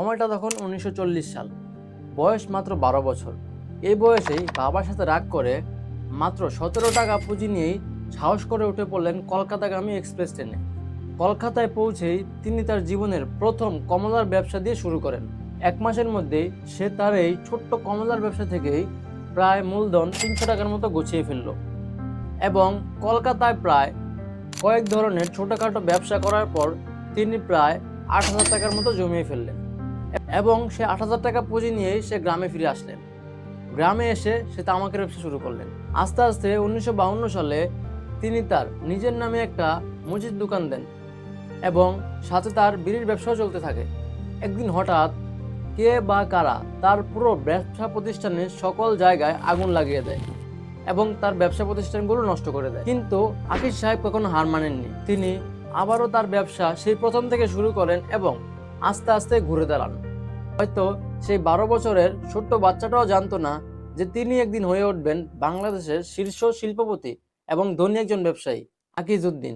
সময়টা তখন 1940 সাল, বয়স মাত্র 12 বছর। এই বয়সেই বাবার সাথে রাগ করে মাত্র 17 টাকা পুঁজি নিয়েই সাহস করে উঠে পড়লেন কলকাতাগামী এক্সপ্রেস ট্রেনে। কলকাতায় পৌঁছেই তিনি তার জীবনের প্রথম কমলার ব্যবসা দিয়ে শুরু করেন। 1 মাসের মধ্যেই সে তার এই ছোট্ট কমলার ব্যবসা থেকেই প্রায় মূলধন 300 টাকার মতো গুছিয়ে ফেলল এবং কলকাতায় প্রায় কয়েক ধরনের ছোটখাটো ব্যবসা করার পর তিনি প্রায় 8,000 টাকার মতো জমিয়ে ফেললেন এবং সে 8,000 টাকা পুঁজি নিয়েই সে গ্রামে ফিরে আসলেন। গ্রামে এসে সে তামাকের ব্যবসা শুরু করলেন। আস্তে আস্তে 1952 সালে তিনি তার নিজের নামে একটা মুদির দোকান দেন এবং সাথে তার বিড়ির ব্যবসাও চলতে থাকে। একদিন হঠাৎ কে বা কারা তার পুরো ব্যবসা প্রতিষ্ঠানের সকল জায়গায় আগুন লাগিয়ে দেয় এবং তার ব্যবসা প্রতিষ্ঠানগুলো নষ্ট করে দেয়। কিন্তু আকিজ সাহেব কখনো হার মানেননি। তিনি আবারও তার ব্যবসা সেই প্রথম থেকে শুরু করেন এবং আস্তে আস্তে ঘুরে দাঁড়ান। হয়তো সেই 12 বছরের ছোট্ট বাচ্চাটাও জানতো না যে তিনি একদিন হয়ে উঠবেন বাংলাদেশের শীর্ষ শিল্পপতি এবং ধনী একজন ব্যবসায়ী, আকিজ উদ্দিন।